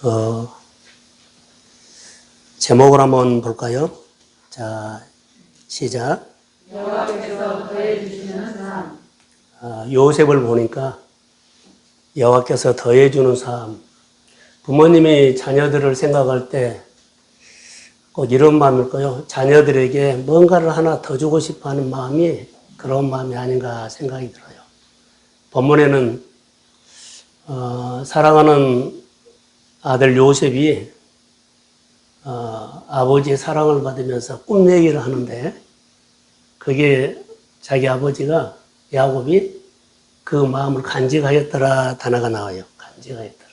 어, 제목을 한번 볼까요? 자, 시작. 여호와께서 더해 주시는 삶. 요셉을 보니까 여호와께서 더해 주는 삶. 부모님이 자녀들을 생각할 때 꼭 이런 마음일까요? 자녀들에게 뭔가를 하나 더 주고 싶어 하는 마음이 그런 마음이 아닌가 생각이 들어요. 본문에는 사랑하는 아들 요셉이 아버지의 사랑을 받으면서 꿈 얘기를 하는데 그게 자기 아버지가 야곱이 그 마음을 간직하였더라 단어가 나와요. 간직하였더라.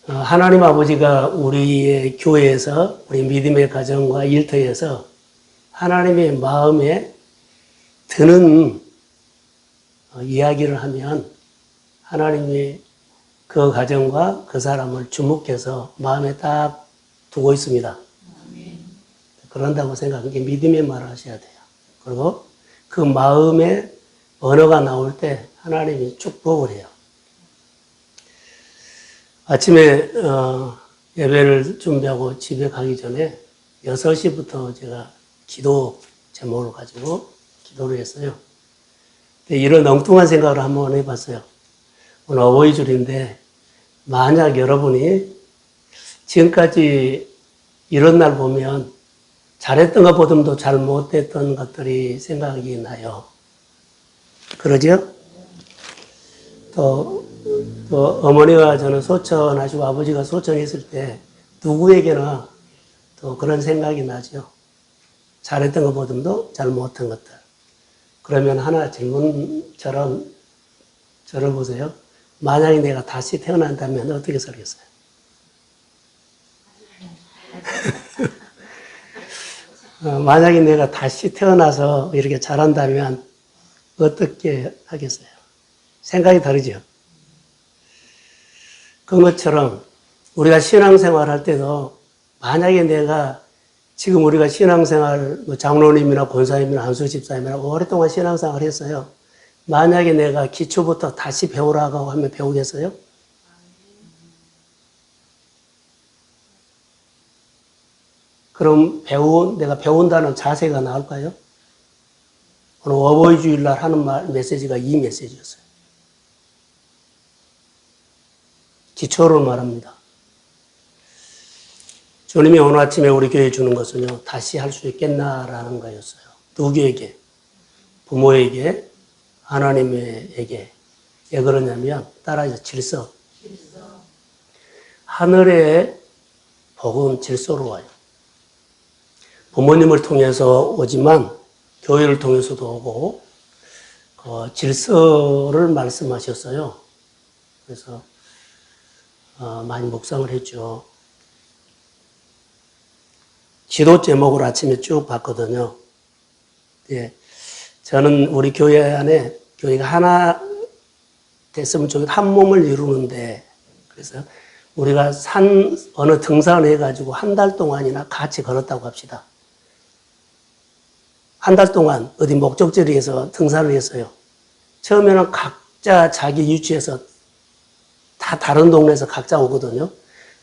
하나님 아버지가 우리의 교회에서 우리 믿음의 가정과 일터에서 하나님의 마음에 드는 이야기를 하면 하나님이 그 가정과 그 사람을 주목해서 마음에 딱 두고 있습니다. 그런다고 생각하는 믿음의 말을 하셔야 돼요. 그리고 그 마음의 언어가 나올 때 하나님이 축복을 해요. 아침에 예배를 준비하고 집에 가기 전에 6시부터 제가 기도 제목을 가지고 기도를 했어요. 이런 엉뚱한 생각을 한번 해봤어요. 오늘 어버이줄인데 만약 여러분이 지금까지 이런 날 보면 잘했던 것보다도 잘못했던 것들이 생각이 나요. 그러죠? 또 어머니가 저는 소천하시고 아버지가 소천했을 때 누구에게나 또 그런 생각이 나죠. 잘했던 것보다도 잘못한 것들. 그러면 하나 질문처럼 저를 보세요. 만약에 내가 다시 태어난다면 어떻게 살겠어요? 만약에 내가 다시 태어나서 이렇게 잘한다면 어떻게 하겠어요? 생각이 다르죠? 그것처럼 우리가 신앙생활 할 때도 만약에 내가 지금 우리가 신앙생활 장로님이나 권사님이나 안수집사님이나 오랫동안 신앙생활을 했어요. 만약에 내가 기초부터 다시 배우라고 하면 배우겠어요? 그럼 내가 배운다는 자세가 나올까요? 오늘 어버이 주일날 하는 메시지가 이 메시지였어요. 기초를 말합니다. 주님이 오늘 아침에 우리 교회에 주는 것은요, 다시 할 수 있겠나라는 거였어요. 누구에게? 부모에게, 하나님에게. 왜 그러냐면, 따라서 질서. 하늘의 복은 질서로 와요. 부모님을 통해서 오지만, 교회를 통해서도 오고, 질서를 말씀하셨어요. 그래서, 많이 묵상을 했죠. 기도 제목을 아침에 쭉 봤거든요. 예. 저는 우리 교회 안에 교회가 하나 됐으면 좋겠다. 한 몸을 이루는데, 그래서 우리가 어느 등산을 해가지고 한 달 동안이나 같이 걸었다고 합시다. 한 달 동안 어디 목적지에서 등산을 했어요. 처음에는 각자 자기 위치에서 다 다른 동네에서 각자 오거든요.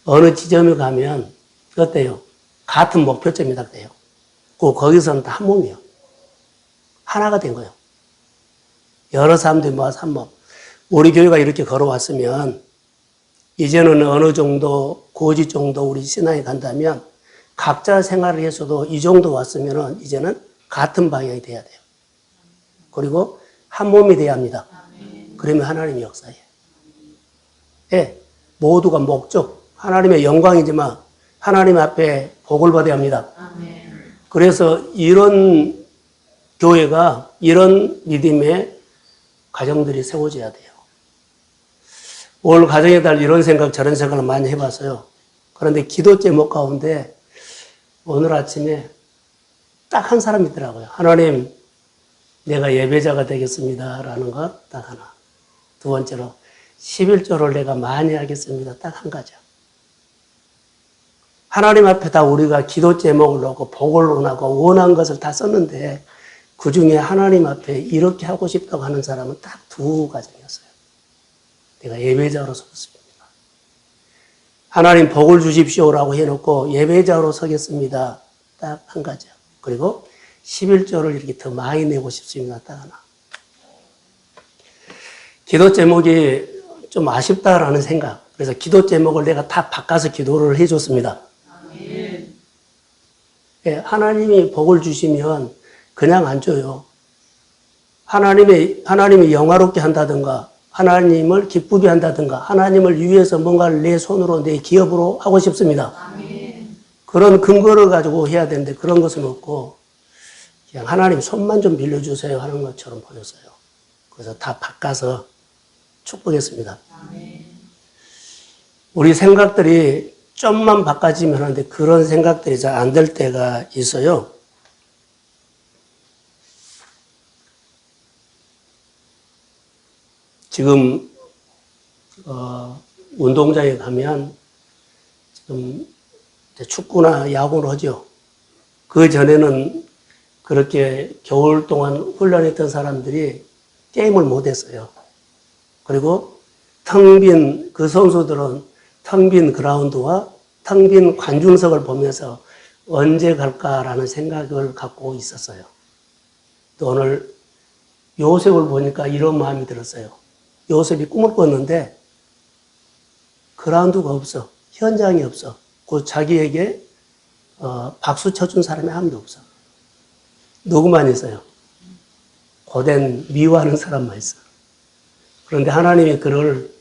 어느 지점에 가면 어때요? 같은 목표점이 딱 돼요. 거기서는 다 한 몸이에요. 하나가 된 거예요. 여러 사람들이 모아서 한 몸. 우리 교회가 이렇게 걸어왔으면 이제는 어느 정도 고지 정도 우리 신앙에 간다면 각자 생활을 해서도 이 정도 왔으면 이제는 같은 방향이 돼야 돼요. 그리고 한 몸이 돼야 합니다. 그러면 하나님의 역사예요. 예, 모두가 목적, 하나님의 영광이지만 하나님 앞에 복을 받아야 합니다. 그래서 이런 교회가, 이런 믿음의 가정들이 세워져야 돼요. 오늘 가정의 달 이런 생각, 저런 생각을 많이 해봤어요. 그런데 기도 제목 가운데 오늘 아침에 딱 한 사람이 있더라고요. 하나님, 내가 예배자가 되겠습니다. 라는 것 딱 하나. 두 번째로, 11조를 내가 많이 하겠습니다. 딱 한 가지. 하나님 앞에 다 우리가 기도 제목을 놓고 복을 원하고 원한 것을 다 썼는데 그 중에 하나님 앞에 이렇게 하고 싶다고 하는 사람은 딱 두 가정이었어요. 내가 예배자로 섰습니다. 하나님 복을 주십시오라고 해놓고 예배자로 서겠습니다. 딱 한 가지요. 그리고 11조를 이렇게 더 많이 내고 싶습니다. 딱 하나. 기도 제목이 좀 아쉽다라는 생각. 그래서 기도 제목을 내가 다 바꿔서 기도를 해줬습니다. 예, 하나님이 복을 주시면 그냥 안 줘요. 하나님이 영화롭게 한다든가, 하나님을 기쁘게 한다든가, 하나님을 위해서 뭔가를 내 손으로, 내 기업으로 하고 싶습니다. 그런 근거를 가지고 해야 되는데 그런 것은 없고, 그냥 하나님 손만 좀 빌려주세요 하는 것처럼 보였어요. 그래서 다 바꿔서 축복했습니다. 우리 생각들이 좀만 바꿔지면 하는데 그런 생각들이 잘 안 될 때가 있어요. 지금 운동장에 가면 지금 축구나 야구를 하죠. 그 전에는 그렇게 겨울 동안 훈련했던 사람들이 게임을 못했어요. 그리고 텅 빈 그 선수들은 텅 빈 그라운드와 텅 빈 관중석을 보면서 언제 갈까라는 생각을 갖고 있었어요. 또 오늘 요셉을 보니까 이런 마음이 들었어요. 요셉이 꿈을 꿨는데 그라운드가 없어. 현장이 없어. 그 자기에게 박수 쳐준 사람이 아무도 없어. 누구만 있어요? 고된 미워하는 사람만 있어. 그런데 하나님이 그를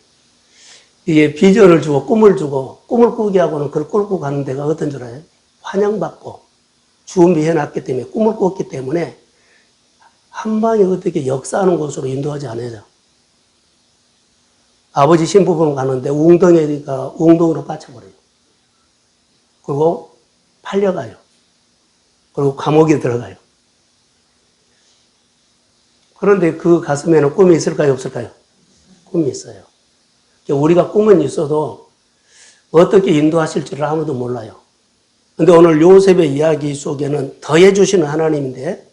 이게 비전을 주고 꿈을 주고 꿈을 꾸게 하고는 그걸 끌고 가는 데가 어떤 줄 알아요? 환영받고 준비해놨기 때문에 꿈을 꿨기 때문에 한 방에 어떻게 역사하는 곳으로 인도하지 않아요. 아버지 신부분 가는데 웅덩이니까 웅덩이로 빠쳐버려요. 그리고 팔려가요. 그리고 감옥에 들어가요. 그런데 그 가슴에는 꿈이 있을까요? 없을까요? 꿈이 있어요. 우리가 꿈은 있어도 어떻게 인도하실지를 아무도 몰라요. 그런데 오늘 요셉의 이야기 속에는 더해주시는 하나님인데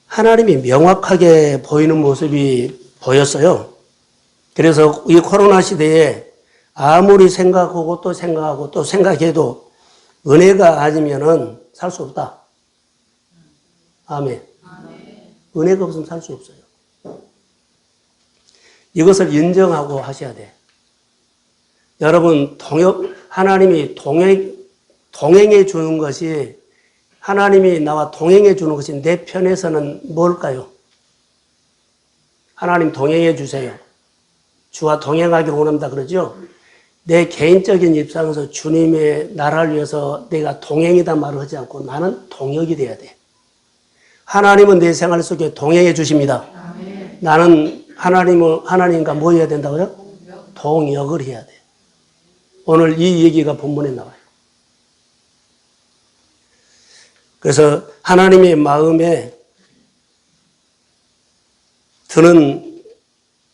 하나님이 명확하게 보이는 모습이 보였어요. 그래서 이 코로나 시대에 아무리 생각하고 또 생각하고 또 생각해도 은혜가 아니면은 살 수 없다. 아멘. 은혜가 없으면 살 수 없어요. 이것을 인정하고 하셔야 돼. 여러분, 하나님이 동행해 주는 것이, 하나님이 나와 동행해 주는 것이 내 편에서는 뭘까요? 하나님 동행해 주세요. 주와 동행하기를 원합니다. 그러죠? 내 개인적인 입장에서 주님의 나라를 위해서 내가 동행이다 말을 하지 않고 나는 동역이 돼야 돼. 하나님은 내 생활 속에 동행해 주십니다. 아멘. 나는 하나님과 뭐 해야 된다고요? 동역을 해야 돼. 오늘 이 얘기가 본문에 나와요. 그래서 하나님의 마음에 드는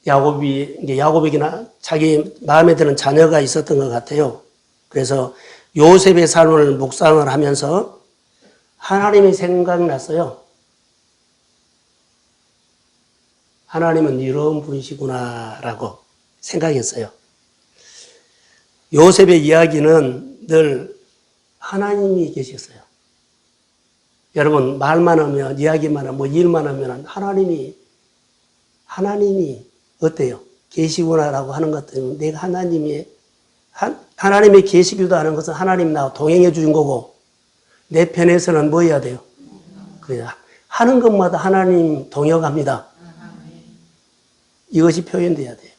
야곱에게나 자기 마음에 드는 자녀가 있었던 것 같아요. 그래서 요셉의 삶을 묵상을 하면서 하나님이 생각났어요. 하나님은 이런 분이시구나라고 생각했어요. 요셉의 이야기는 늘 하나님이 계셨어요. 여러분 말만 하면 이야기만 하면 뭐 일만 하면 하나님이 어때요? 계시구나라고 하는 것들은 내가 하나님이 계시기도 하는 것은 하나님 나와 동행해 주신 거고 내 편에서는 뭐 해야 돼요? 그냥 하는 것마다 하나님 동역합니다. 이것이 표현돼야 돼요.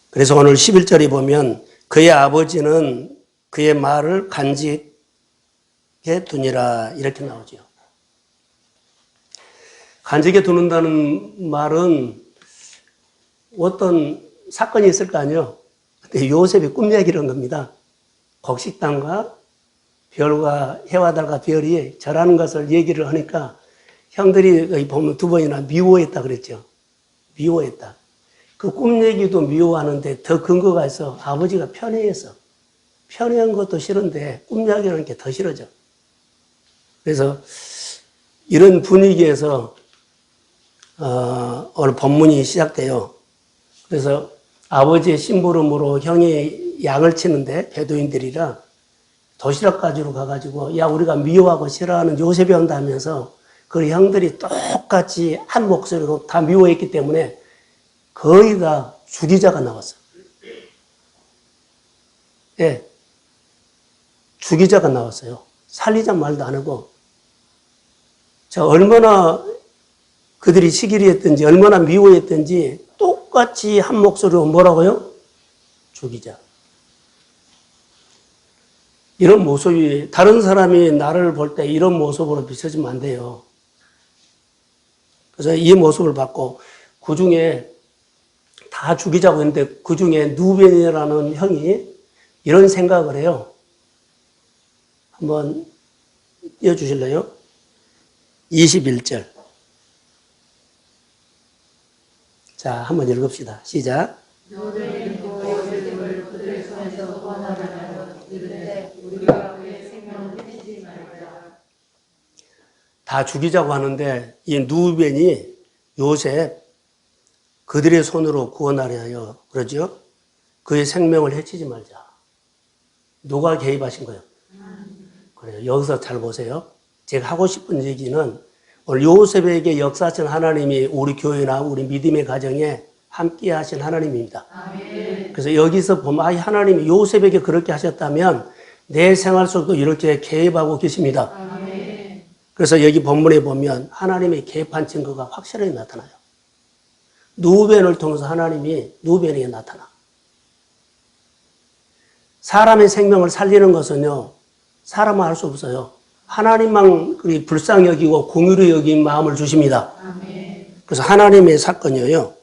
그래서 오늘 11절에 보면 그의 아버지는 그의 말을 간직해 두니라 이렇게 나오죠. 간직해 두는다는 말은 어떤 사건이 있을 거 아니에요. 근데 요셉이 꿈 얘기를 한 겁니다. 곡식당과 별과 해와 달과 별이 절하는 것을 얘기를 하니까 형들이 보면 두 번이나 미워했다 그랬죠. 미워했다. 그 꿈 얘기도 미워하는데 더 근거가 있어. 아버지가 편애했어. 편애한 것도 싫은데 꿈 이야기하는 게 더 싫어져. 그래서 이런 분위기에서 오늘 본문이 시작돼요. 그래서 아버지의 심부름으로 형이 양을 치는데 베두인들이라 도시락 가지러 가가지고 야 우리가 미워하고 싫어하는 요셉이 온다면서 그 형들이 똑같이 한 목소리로 다 미워했기 때문에 거의 다 죽이자가 나왔어요. 예, 죽이자가 나왔어요. 살리자 말도 안 하고. 자, 얼마나 그들이 시기를 했든지 얼마나 미워했든지 똑같이 한 목소리로 뭐라고요? 죽이자. 이런 모습이 다른 사람이 나를 볼 때 이런 모습으로 비춰지면 안 돼요. 그래서 이 모습을 받고 그 중에 다 죽이자고 했는데 그 중에 누벤이라는 형이 이런 생각을 해요. 한번 띄워주실래요? 21절. 자, 한번 읽읍시다. 시작. 누벤이 또 요셉을 그들의 손에서 구원하려 하여 이르되 우리가 그의 생명을 해치지 말자. 다 죽이자고 하는데 이 누벤이 요셉 그들의 손으로 구원하려 하여 그러죠. 그의 생명을 해치지 말자. 누가 개입하신 거예요? 그래요. 여기서 잘 보세요. 제가 하고 싶은 얘기는 오늘 요셉에게 역사하신 하나님이 우리 교회나 우리 믿음의 가정에 함께 하신 하나님입니다. 아멘. 그래서 여기서 보면 아, 하나님이 요셉에게 그렇게 하셨다면 내 생활 속도 이렇게 개입하고 계십니다. 아멘. 그래서 여기 본문에 보면 하나님의 개입한 증거가 확실하게 나타나요. 누벤을 통해서 하나님이 누벤에게 나타나. 사람의 생명을 살리는 것은요, 사람은 할 수 없어요. 하나님만 불쌍히 여기고 공유로 여긴 마음을 주십니다. 아멘. 그래서 하나님의 사건이에요.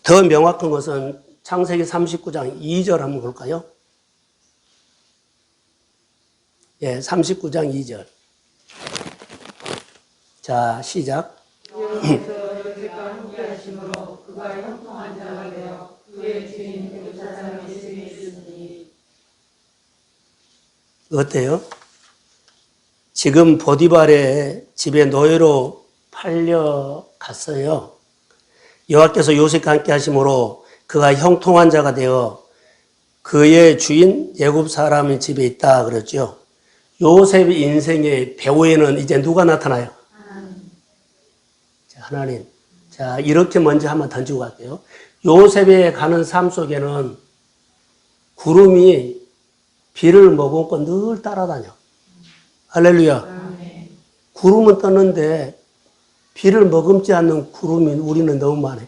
더 명확한 것은 창세기 39장 2절 한번 볼까요? 예, 39장 2절. 자, 시작. 여호와께서 요셉과 함께하심으로 그가 형통한 자가 되어 그의 주인 요사장의 집에 있으니. 어때요? 지금 보디발의 집에 노예로 팔려갔어요. 여호와께서 요셉과 함께 하심으로 그가 형통한 자가 되어 그의 주인 애굽 사람의 집에 있다 그랬죠. 요셉의 인생의 배후에는 이제 누가 나타나요? 자, 하나님. 자, 이렇게 먼저 한번 던지고 갈게요. 요셉의 가는 삶 속에는 구름이 비를 머금고 늘 따라다녀. 할렐루야. 구름은 떴는데 비를 머금지 않는 구름이 우리는 너무 많아요.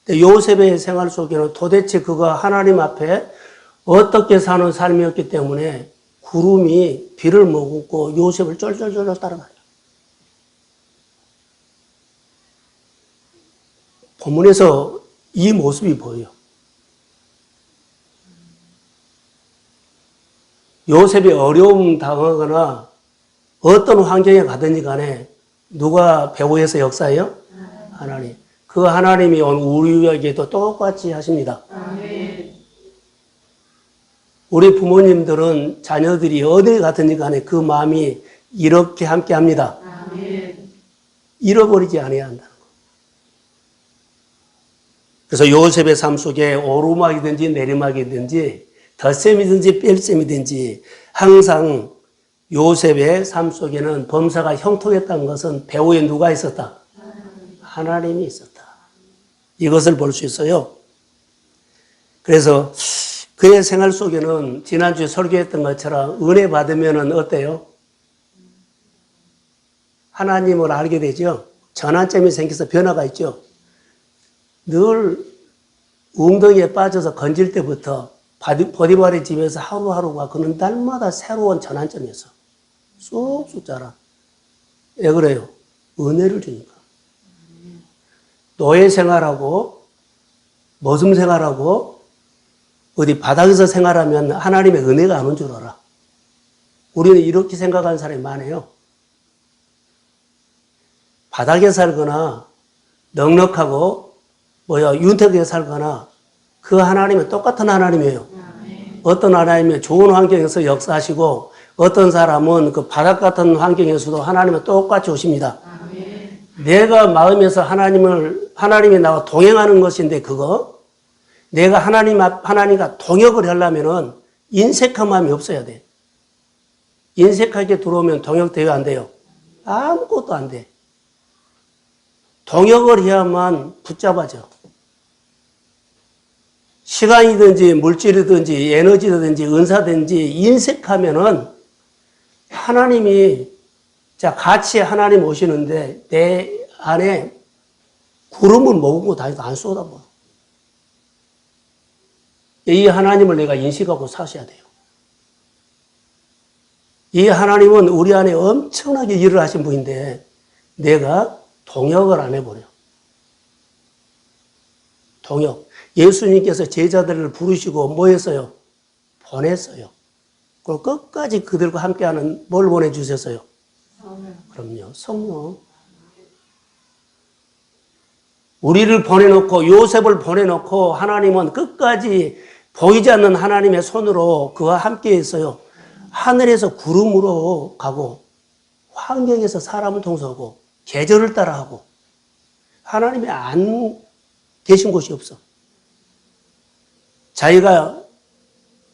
요셉의 생활 속에는 도대체 그가 하나님 앞에 어떻게 사는 삶이었기 때문에 구름이 비를 머금고 요셉을 쫄쫄쫄 따라가요. 본문에서 이 모습이 보여요. 요셉이 어려움 당하거나 어떤 환경에 가든지 간에 누가 배후에서 역사해요? 하나님. 그 하나님이 오늘 우리에게도 똑같이 하십니다. 아멘. 우리 부모님들은 자녀들이 어디 가든지 간에 그 마음이 이렇게 함께 합니다. 아멘. 잃어버리지 않아야 한다는 거. 그래서 요셉의 삶 속에 오르막이든지 내리막이든지 덧셈이든지 뺄셈이든지 항상 요셉의 삶 속에는 범사가 형통했다는 것은 배후에 누가 있었다? 하나님이 있었다. 이것을 볼 수 있어요. 그래서 그의 생활 속에는 지난주에 설교했던 것처럼 은혜 받으면 어때요? 하나님을 알게 되죠. 전환점이 생겨서 변화가 있죠. 늘 웅덩이에 빠져서 건질 때부터 보디발의 집에서 하루하루가 그는 날마다 새로운 전환점이었어. 쑥쑥 자라. 왜 그래요? 은혜를 주니까. 노예 생활하고 모습 생활하고 어디 바닥에서 생활하면 하나님의 은혜가 안 온 줄 알아. 우리는 이렇게 생각하는 사람이 많아요. 바닥에 살거나 넉넉하고 윤택하게 살거나 그 하나님은 똑같은 하나님이에요. 어떤 하나님은 좋은 환경에서 역사하시고 어떤 사람은 그 바닥 같은 환경에서도 하나님은 똑같이 오십니다. 내가 마음에서 하나님이 나와 동행하는 것인데, 내가 하나님과 동역을 하려면은 인색한 마음이 없어야 돼. 인색하게 들어오면 동역되어 안 돼요. 아무것도 안 돼. 동역을 해야만 붙잡아져. 시간이든지 물질이든지 에너지든지 은사든지 인색하면은 하나님이, 자, 같이 하나님 오시는데 내 안에 구름을 머금고 다니도 안 쏟아봐. 이 하나님을 내가 인식하고 사셔야 돼요. 이 하나님은 우리 안에 엄청나게 일을 하신 분인데 내가 동역을 안 해버려. 동역. 예수님께서 제자들을 부르시고 뭐 했어요? 보냈어요. 그리고 끝까지 그들과 함께하는 뭘 보내주셨어요? 그럼요, 성령. 우리를 보내놓고 요셉을 보내놓고 하나님은 끝까지 보이지 않는 하나님의 손으로 그와 함께 했어요. 하늘에서 구름으로 가고 환경에서 사람을 통솔하고 계절을 따라하고 하나님이 안 계신 곳이 없어. 자기가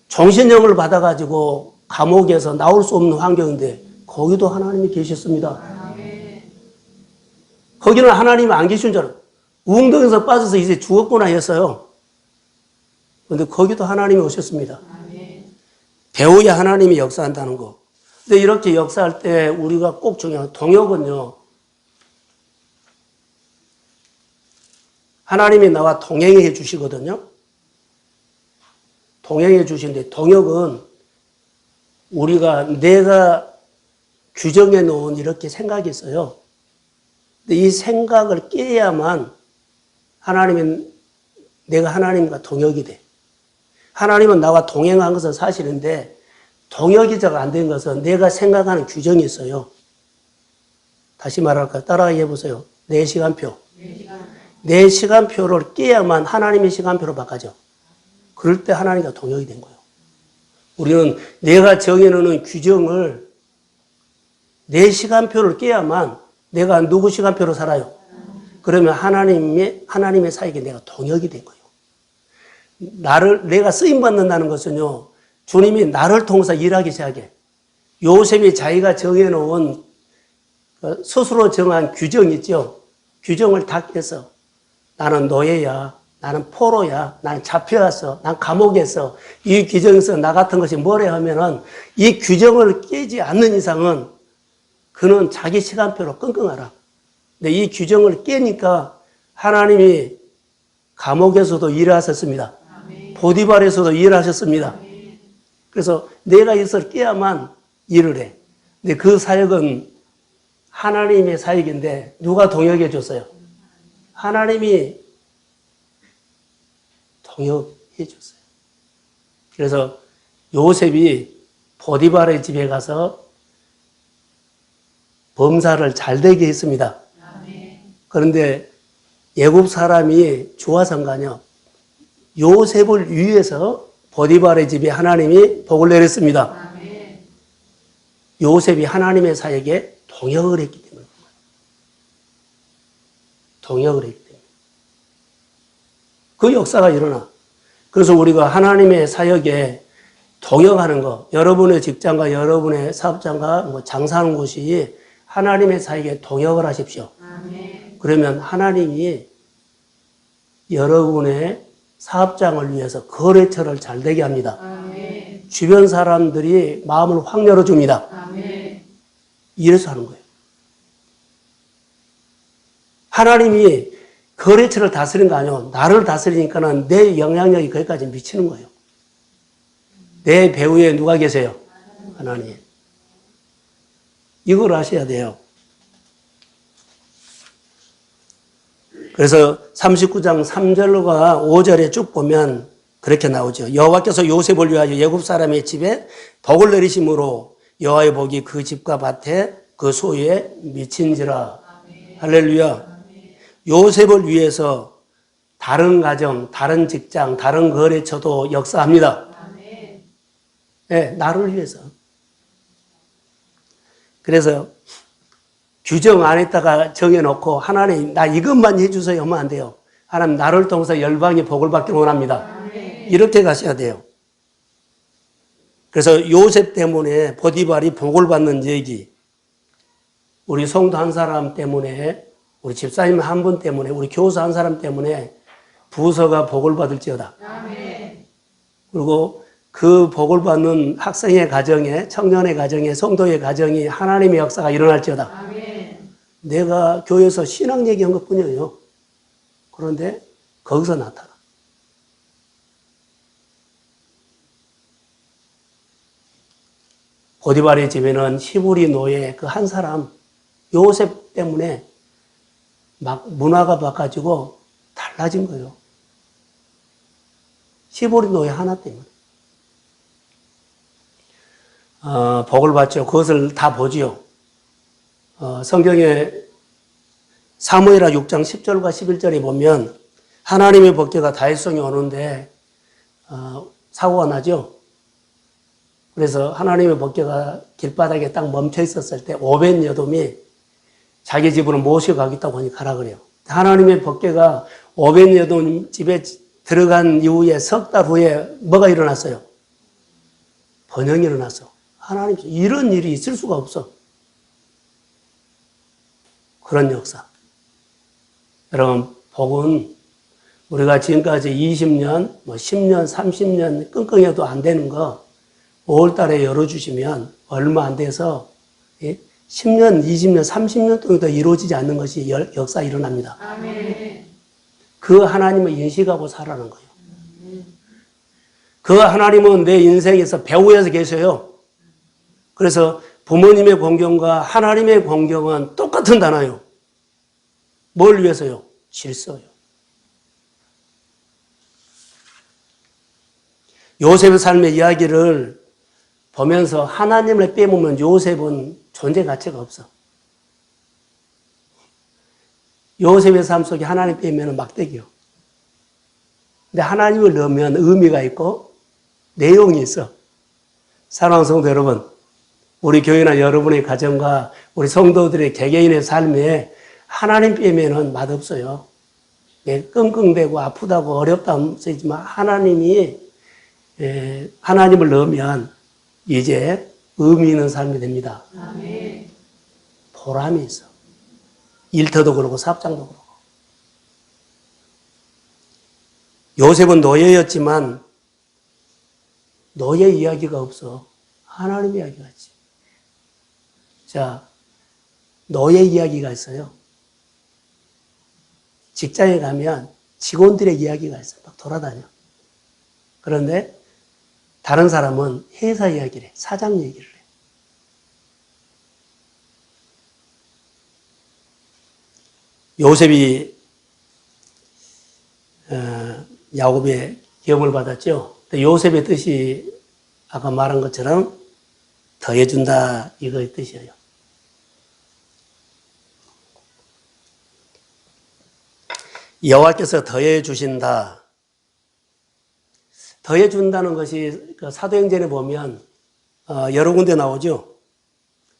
종신형을 받아가지고 감옥에서 나올 수 없는 환경인데 거기도 하나님이 계셨습니다. 거기는 하나님이 안 계신 줄 알아요. 웅덩이에서 빠져서 이제 죽었구나 했어요. 그런데 거기도 하나님이 오셨습니다. 배우야 하나님이 역사한다는 거. 근데 이렇게 역사할 때 우리가 꼭 중요한 동역은요. 하나님이 나와 동행해 주시거든요. 동행해 주시는데 동역은 내가 규정해 놓은 이렇게 생각이 있어요. 근데 이 생각을 깨야만 내가 하나님과 동역이 돼. 하나님은 나와 동행한 것은 사실인데 동역이 안 된 것은 내가 생각하는 규정이 있어요. 다시 말할까요? 따라해 보세요. 내 시간표. 내 시간표를 깨야만 하나님의 시간표로 바꿔져. 그럴 때 하나님과 동역이 된 거예요. 우리는 내가 정해놓은 규정을 내 시간표를 깨야만 내가 누구 시간표로 살아요? 그러면 하나님의 사이에 내가 동역이 된 거예요. 내가 쓰임받는다는 것은요, 주님이 나를 통해서 일하기 시작해. 요셉이 자기가 정해놓은, 스스로 정한 규정 있죠? 규정을 다 깨서 나는 노예야, 나는 포로야, 나는 잡혀왔어, 난 감옥에서 이 규정에서 나 같은 것이 뭐래 하면은 이 규정을 깨지 않는 이상은 그는 자기 시간표로 끙끙 앓아. 근데 이 규정을 깨니까 하나님이 감옥에서도 일하셨습니다. 보디발에서도 일하셨습니다. 그래서 내가 이것을 깨야만 일을 해. 근데 그 사역은 하나님의 사역인데 누가 동역해 줬어요? 하나님이 동역해 줬어요. 그래서 요셉이 보디발의 집에 가서 범사를 잘 되게 했습니다. 그런데 애굽 사람이 좋아서인가요? 요셉을 위해서 보디발의 집에 하나님이 복을 내렸습니다. 요셉이 하나님의 사역에 동역을 했기 때문에. 동역을 했기 때문에. 그 역사가 일어나. 그래서 우리가 하나님의 사역에 동역하는 거, 여러분의 직장과 여러분의 사업장과 장사하는 곳이 하나님의 사역에 동역을 하십시오. 그러면 하나님이 여러분의 사업장을 위해서 거래처를 잘 되게 합니다. 주변 사람들이 마음을 확 열어줍니다. 이래서 하는 거예요. 하나님이 거래처를 다스리는 거 아니에요. 나를 다스리니까는 내 영향력이 거기까지 미치는 거예요. 내 배후에 누가 계세요? 하나님. 이걸 아셔야 돼요. 그래서 39장 3절과 5절에 쭉 보면 그렇게 나오죠. 여호와께서 요셉을 위하여 애굽 사람의 집에 복을 내리심으로 여호와의 복이 그 집과 밭에 그 소유에 미친지라. 할렐루야. 요셉을 위해서 다른 가정, 다른 직장, 다른 거래처도 역사합니다. 네, 나를 위해서. 그래서 규정 안에다가 정해놓고 하나님 나 이것만 해주세요 하면 안 돼요. 하나님 나를 통해서 열방이 복을 받기 원합니다. 이렇게 가셔야 돼요. 그래서 요셉 때문에 보디발이 복을 받는 얘기, 우리 성도 한 사람 때문에, 우리 집사님 한 분 때문에, 우리 교사 한 사람 때문에 부서가 복을 받을지어다. 그리고 그 복을 받는 학생의 가정에, 청년의 가정에, 성도의 가정이 하나님의 역사가 일어날지어다. 내가 교회에서 신앙 얘기한 것 뿐이에요. 그런데 거기서 나타나. 보디발의 집에는 히브리 노예 그 한 사람, 요셉 때문에 막 문화가 바꿔지고 달라진 거예요. 히브리 노예 하나 때문에. 복을 받죠. 그것을 다 보지요. 성경에 사무엘하 6장 10절과 11절에 보면 하나님의 법궤가 다윗성에 오는데 사고가 나죠. 그래서 하나님의 법궤가 길바닥에 딱 멈춰 있었을 때 오벤 여돔이 자기 집으로 모셔가겠다고 하니 가라 그래요. 하나님의 법궤가 오벤 여돔 집에 들어간 이후에 석 달 후에 뭐가 일어났어요? 번영이 일어났어. 하나님 이런 일이 있을 수가 없어. 그런 역사. 여러분, 복은 우리가 지금까지 20년, 10년, 30년 끙끙해도 안 되는 거 5월 달에 열어주시면 얼마 안 돼서 10년, 20년, 30년 동안도 이루어지지 않는 것이 역사 일어납니다. 아멘. 그 하나님을 인식하고 살아가는 거예요. 그 하나님은 내 인생에서 배후에서 계셔요. 그래서 부모님의 공경과 하나님의 공경은 똑같은 단어예요. 뭘 위해서요? 질서요. 요셉의 삶의 이야기를 보면서 하나님을 빼먹으면 요셉은 존재 가치가 없어. 요셉의 삶 속에 하나님 빼면 막대기요. 근데 하나님을 넣으면 의미가 있고 내용이 있어. 사랑하는 성도 여러분, 우리 교회나 여러분의 가정과 우리 성도들의 개개인의 삶에 하나님 빼면은 맛없어요. 끙끙대고 아프다고 어렵다고 쓰지만 하나님을 넣으면 이제 의미 있는 삶이 됩니다. 아멘. 보람이 있어. 일터도 그렇고 삽장도 그렇고. 요셉은 노예였지만 노예 이야기가 없어. 하나님 이야기가 있지. 자, 노예 이야기가 있어요. 직장에 가면 직원들의 이야기가 있어요. 막 돌아다녀. 그런데 다른 사람은 회사 이야기를 해. 사장 얘기를 해. 요셉이 야곱의 기업을 받았죠. 요셉의 뜻이 아까 말한 것처럼 더해준다 이거의 뜻이에요. 여호와께서 더해 주신다. 더해 준다는 것이 사도행전에 보면 여러 군데 나오죠.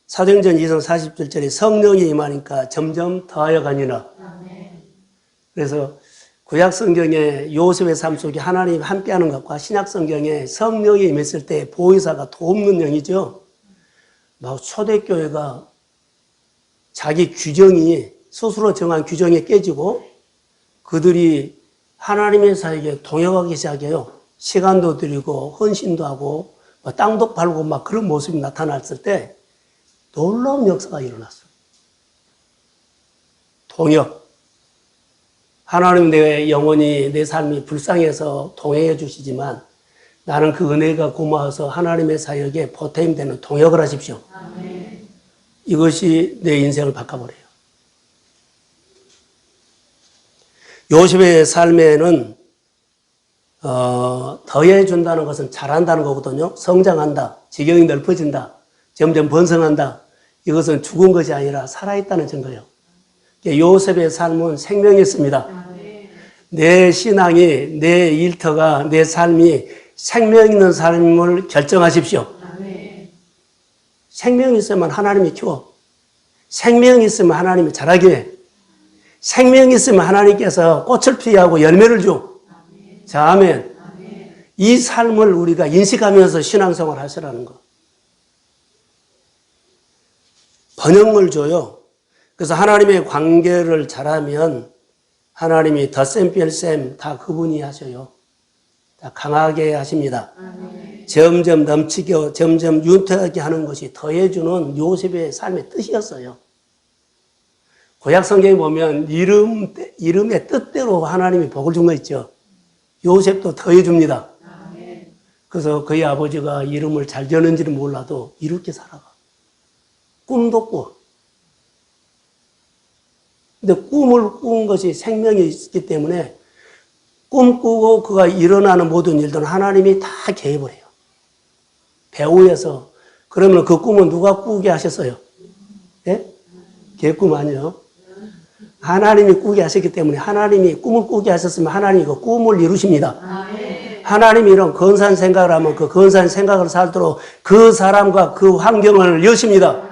사도행전 2장 47절에 성령이 임하니까 점점 더하여 가니라. 그래서 구약 성경에 요셉의 삶 속에 하나님 함께하는 것과 신약 성경에 성령이 임했을 때 보혜사가 돕는 영이죠. 막 초대교회가 자기 규정이 스스로 정한 규정이 깨지고 그들이 하나님의 사역에 동역하기 시작해요. 시간도 드리고 헌신도 하고 땅도 팔고 막 그런 모습이 나타났을 때 놀라운 역사가 일어났어요. 동역. 하나님 내 영혼이 내 삶이 불쌍해서 동행해 주시지만 나는 그 은혜가 고마워서 하나님의 사역에 보탬이 되는 동역을 하십시오. 아멘. 이것이 내 인생을 바꿔버려요. 요셉의 삶에는 더해준다는 것은 잘한다는 거거든요. 성장한다. 지경이 넓어진다. 점점 번성한다. 이것은 죽은 것이 아니라 살아있다는 증거예요. 요셉의 삶은 생명이었습니다. 내 신앙이, 내 일터가, 내 삶이 생명 있는 삶을 결정하십시오. 생명이 있어야만 하나님이 키워. 생명이 있으면 하나님이 자라게 해. 생명이 있으면 하나님께서 꽃을 피하고 열매를 줘. 자, 아멘. 이 삶을 우리가 인식하면서 신앙생활 하시라는 거. 번영을 줘요. 그래서 하나님의 관계를 잘하면 하나님이 덧셈 뺄셈 다 그분이 하셔요. 다 강하게 하십니다. 점점 넘치게 점점 윤택하게 하는 것이 더해주는 요셉의 삶의 뜻이었어요. 구약 성경에 보면 이름의 뜻대로 하나님이 복을 준 거 있죠. 요셉도 더해줍니다. 그래서 그의 아버지가 이름을 잘 지었는지는 몰라도 이렇게 살아가. 꿈도 꿔. 근데 꿈을 꾼 것이 생명이 있기 때문에 꿈꾸고 그가 일어나는 모든 일들은 하나님이 다 개입을 해요. 배우에서. 그러면 그 꿈은 누가 꾸게 하셨어요? 예? 개꿈 아니요. 하나님이 꾸게 하셨기 때문에 하나님이 꿈을 꾸게 하셨으면 하나님이 그 꿈을 이루십니다. 하나님이 이런 건사한 생각을 하면 그 건사한 생각을 살도록 그 사람과 그 환경을 여십니다.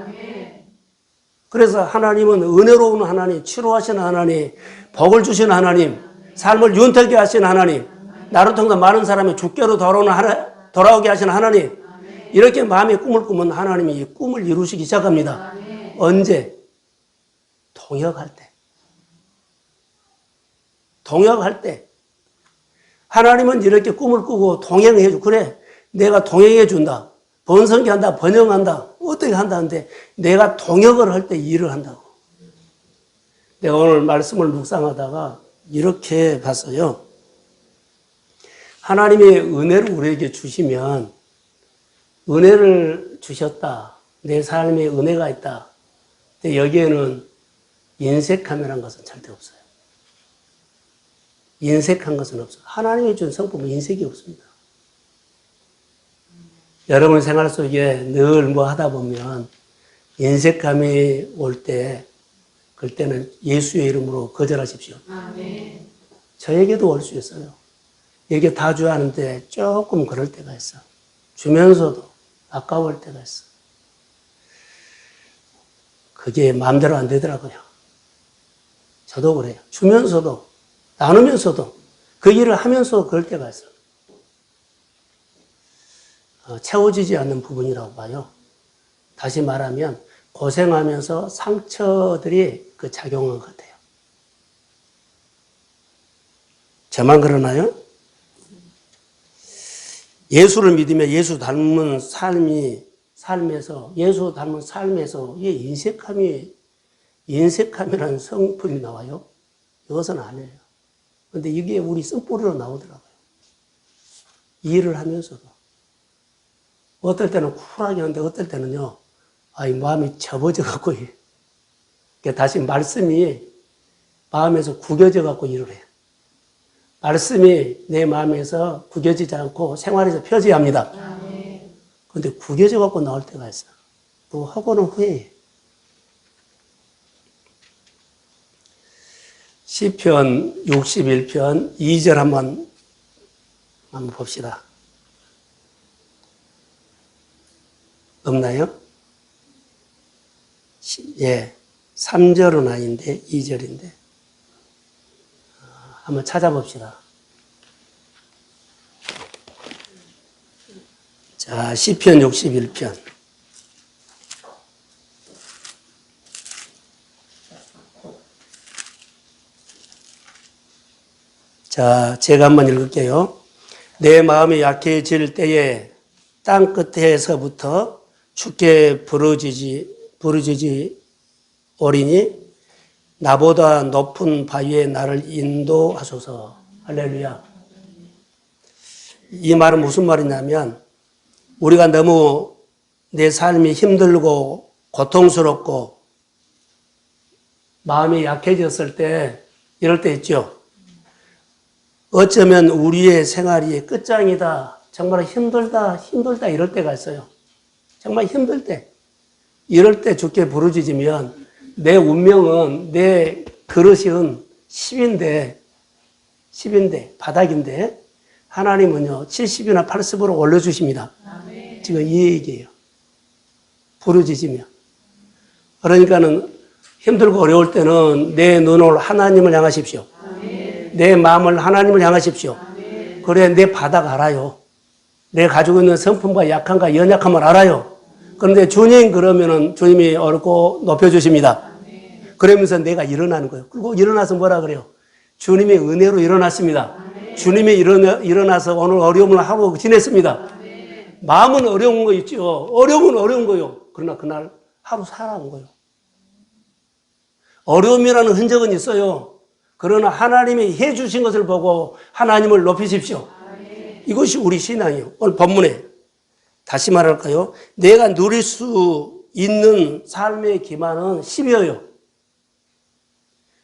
그래서 하나님은 은혜로운 하나님, 치료하시는 하나님, 복을 주시는 하나님, 삶을 윤택하게 하시는 하나님, 나를 통해 많은 사람이 주께로 돌아오게 하시는 하나님, 이렇게 마음의 꿈을 꾸면 하나님이 이 꿈을 이루시기 시작합니다. 언제? 동역할 때. 동역할 때. 하나님은 이렇게 꿈을 꾸고 동행해 주. 그래, 내가 동행해 준다. 번성케 한다, 번영한다, 어떻게 한다는데 내가 동역을 할 때 일을 한다고. 내가 오늘 말씀을 묵상하다가 이렇게 봤어요. 하나님의 은혜를 우리에게 주시면 은혜를 주셨다. 내 삶에 은혜가 있다. 근데 여기에는 인색함이라는 것은 절대 없어요. 인색한 것은 없어요. 하나님이 준 성품은 인색이 없습니다. 여러분 생활 속에 늘 뭐 하다 보면 인색감이 올 때, 그때는 예수의 이름으로 거절하십시오. 아멘. 저에게도 올 수 있어요. 여기 다 줘야 하는데 조금 그럴 때가 있어. 주면서도 아까울 때가 있어. 그게 마음대로 안 되더라고요. 저도 그래요. 주면서도, 나누면서도, 그 일을 하면서도 그럴 때가 있어요. 채워지지 않는 부분이라고 봐요. 다시 말하면 고생하면서 상처들이 그 작용한 것 같아요. 저만 그러나요? 예수를 믿으며 예수 닮은 삶에서 예수 닮은 삶에서 이 인색함이라는 성품이 나와요. 이것은 아니에요. 그런데 이게 우리 쓴뿌리로 나오더라고요. 일을 하면서도. 어떨 때는 쿨하게 하는데 어떨 때는요, 마음이 접어져갖고, 다시 말씀이 마음에서 구겨져갖고 일을 해요. 말씀이 내 마음에서 구겨지지 않고 생활에서 펴져야 합니다. 그런데 구겨져갖고 나올 때가 있어요. 또 하고는 후회해. 시편 61편 2절 한번 봅시다. 없나요? 예, 3절은 아닌데 2절인데 한번 찾아봅시다. 자, 시편 61편. 자, 제가 한번 읽을게요. 내 마음이 약해질 때에 땅 끝에서부터 주께 부르짖지 오리니 나보다 높은 바위에 나를 인도하소서. 할렐루야. 이 말은 무슨 말이냐면 우리가 너무 내 삶이 힘들고 고통스럽고 마음이 약해졌을 때 이럴 때 있죠. 어쩌면 우리의 생활이 끝장이다. 정말 힘들다 이럴 때가 있어요. 정말 힘들 때. 이럴 때 주께 부르짖으면 내 운명은 내 그릇은 10인데 바닥인데 하나님은요 70이나 80으로 올려주십니다. 아멘. 지금 이 얘기예요. 부르짖으면 그러니까는 힘들고 어려울 때는 내 눈을 하나님을 향하십시오. 내 마음을 하나님을 향하십시오. 그래 내 바닥 알아요. 내 가지고 있는 성품과 약함과 연약함을 알아요. 그런데 주님 그러면은 주님이 어렵고 높여주십니다. 그러면서 내가 일어나는 거예요. 그리고 일어나서 뭐라 그래요? 주님의 은혜로 일어났습니다. 주님이 일어나서 오늘 어려움을 하고 지냈습니다. 마음은 어려운 거 있죠. 어려움은 어려운 거요. 그러나 그날 하루 살아온 거예요. 어려움이라는 흔적은 있어요. 그러나 하나님이 해주신 것을 보고 하나님을 높이십시오. 이것이 우리 신앙이에요. 오늘 본문에 다시 말할까요? 내가 누릴 수 있는 삶의 기만은 10이에요.